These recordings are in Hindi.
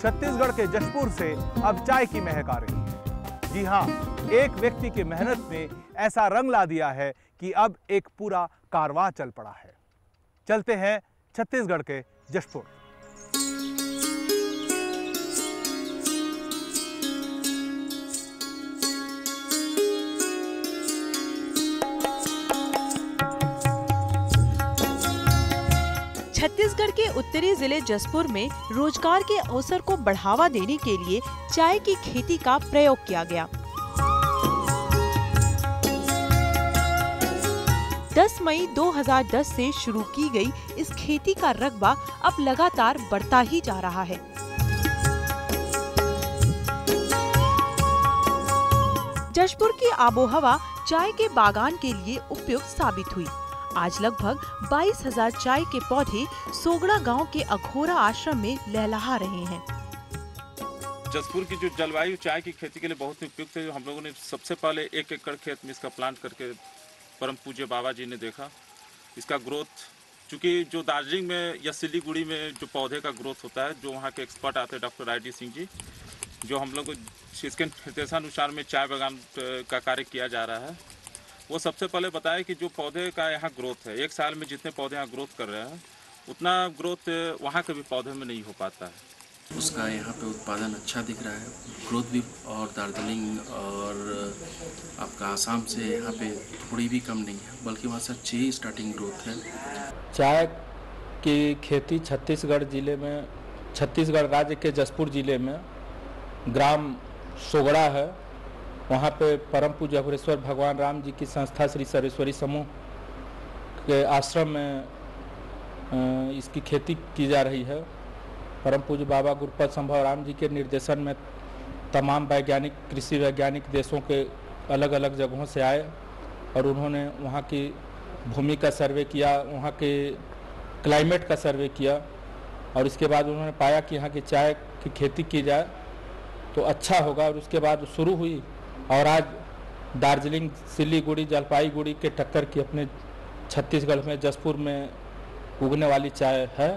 छत्तीसगढ़ के जशपुर से अब चाय की महक आ रही है। जी हाँ, एक व्यक्ति की मेहनत ने ऐसा रंग ला दिया है कि अब एक पूरा कारवां चल पड़ा है। चलते हैं छत्तीसगढ़ के जशपुर। छत्तीसगढ़ के उत्तरी जिले जशपुर में रोजगार के अवसर को बढ़ावा देने के लिए चाय की खेती का प्रयोग किया गया। 10 मई 2010 से शुरू की गई इस खेती का रकबा अब लगातार बढ़ता ही जा रहा है। जशपुर की आबोहवा चाय के बागान के लिए उपयुक्त साबित हुई। आज लगभग 22,000 चाय के पौधे सोगड़ा गांव के अघोरा आश्रम में लहलहा रहे हैं। जशपुर की जो जलवायु चाय की खेती के लिए बहुत ही उपयुक्त है। हम लोगों ने सबसे पहले 1 एकड़ खेत में इसका प्लांट करके परम पूज्य बाबा जी ने देखा इसका ग्रोथ, चूँकि जो दार्जिलिंग में या सिलीगुड़ी में जो पौधे का ग्रोथ होता है, जो वहाँ के एक्सपर्ट आते हैं डॉक्टर ID सिंह जी, जो हम लोग को इसके निर्देशानुसार में चाय बागान का कार्य किया जा रहा है, वो सबसे पहले बताया कि जो पौधे का यहाँ ग्रोथ है, 1 साल में जितने पौधे यहाँ ग्रोथ कर रहे हैं उतना ग्रोथ वहाँ के भी पौधे में नहीं हो पाता है। उसका यहाँ पे उत्पादन अच्छा दिख रहा है, ग्रोथ भी, और दार्जिलिंग और आपका आसाम से यहाँ पे थोड़ी भी कम नहीं है, बल्कि वहाँ से अच्छी स्टार्टिंग ग्रोथ है। चाय की खेती छत्तीसगढ़ जिले में, छत्तीसगढ़ राज्य के जशपुर जिले में ग्राम सोगड़ा है। वहाँ पे परम पूज्य अघोरेश्वर भगवान राम जी की संस्था श्री सर्वेश्वरी समूह के आश्रम में इसकी खेती की जा रही है। परम पूज्य बाबा गुरुपद संभव राम जी के निर्देशन में तमाम वैज्ञानिक, कृषि वैज्ञानिक देशों के अलग अलग जगहों से आए और उन्होंने वहाँ की भूमि का सर्वे किया, वहाँ के क्लाइमेट का सर्वे किया और इसके बाद उन्होंने पाया कि यहाँ की चाय की खेती की जाए तो अच्छा होगा, और उसके बाद शुरू हुई और आज दार्जिलिंग, सिलीगुड़ी, जलपाईगुड़ी के टक्कर की अपने छत्तीसगढ़ में जशपुर में उगने वाली चाय है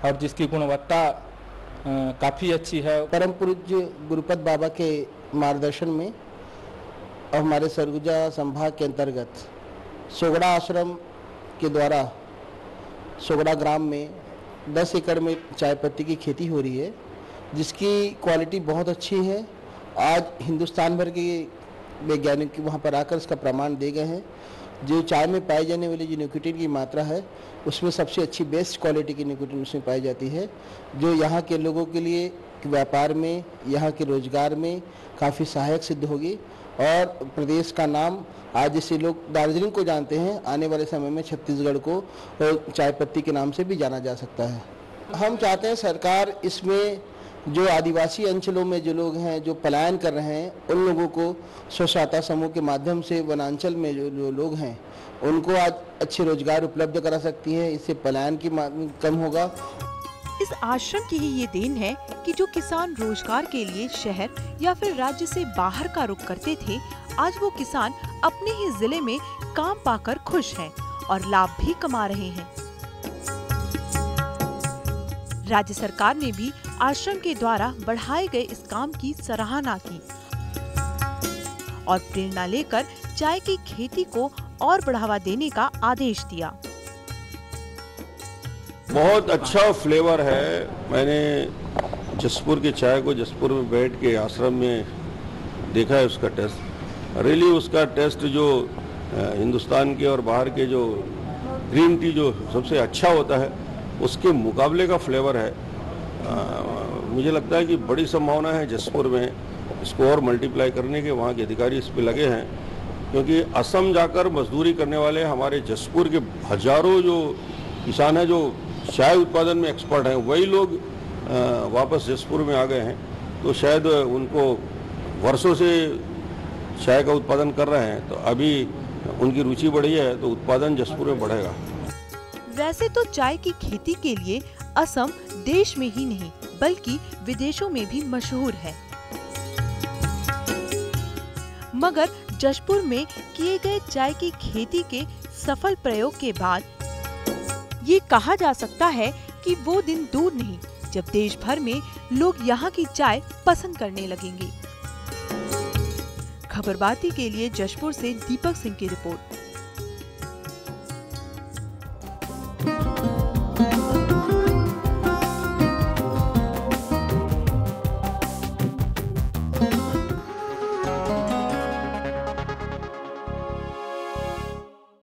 और जिसकी गुणवत्ता काफ़ी अच्छी है। परम पूज्य गुरुपद बाबा के मार्गदर्शन में और हमारे सरगुजा संभाग के अंतर्गत सोगड़ा आश्रम के द्वारा सोगड़ा ग्राम में 10 एकड़ में चाय पत्ती की खेती हो रही है, जिसकी क्वालिटी बहुत अच्छी है। आज हिंदुस्तान भर के वैज्ञानिक वहाँ पर आकर इसका प्रमाण दे गए हैं। जो चाय में पाई जाने वाली जो निकोटीन की मात्रा है उसमें सबसे अच्छी बेस्ट क्वालिटी की निकोटीन उसमें पाई जाती है, जो यहाँ के लोगों के लिए व्यापार में, यहाँ के रोजगार में काफ़ी सहायक सिद्ध होगी और प्रदेश का नाम आज जैसे लोग दार्जिलिंग को जानते हैं, आने वाले समय में छत्तीसगढ़ को चाय पत्ती के नाम से भी जाना जा सकता है। हम चाहते हैं सरकार इसमें जो आदिवासी अंचलों में जो लोग हैं जो पलायन कर रहे हैं, उन लोगों को स्व सहायता समूह के माध्यम से वनांचल में जो लोग हैं उनको आज अच्छे रोजगार उपलब्ध करा सकती है। इससे पलायन की कम होगा। इस आश्रम की ही ये देन है कि जो किसान रोजगार के लिए शहर या फिर राज्य से बाहर का रुख करते थे, आज वो किसान अपने ही जिले में काम पाकर खुश हैं और लाभ भी कमा रहे हैं। राज्य सरकार ने भी आश्रम के द्वारा बढ़ाए गए इस काम की सराहना की और प्रेरणा लेकर चाय की खेती को और बढ़ावा देने का आदेश दिया। बहुत अच्छा फ्लेवर है। मैंने जशपुर की चाय को जशपुर में बैठ के आश्रम में देखा है, उसका टेस्ट रियली, उसका टेस्ट जो हिंदुस्तान के और बाहर के जो ग्रीन टी जो सबसे अच्छा होता है उसके मुकाबले का फ्लेवर है। मुझे लगता है कि बड़ी संभावना है जशपुर में इसको और मल्टीप्लाई करने के। वहाँ के अधिकारी इस पे लगे हैं, क्योंकि असम जाकर मजदूरी करने वाले हमारे जशपुर के हजारों जो किसान हैं जो चाय उत्पादन में एक्सपर्ट हैं, वही लोग वापस जशपुर में आ गए हैं। तो शायद उनको वर्षों से चाय का उत्पादन कर रहे हैं, तो अभी उनकी रुचि बढ़ी है तो उत्पादन जशपुर में बढ़ेगा। वैसे तो चाय की खेती के लिए असम देश में ही नहीं बल्कि विदेशों में भी मशहूर है, मगर जशपुर में किए गए चाय की खेती के सफल प्रयोग के बाद ये कहा जा सकता है कि वो दिन दूर नहीं जब देश भर में लोग यहाँ की चाय पसंद करने लगेंगे। खबरबाती के लिए जशपुर से दीपक सिंह की रिपोर्ट।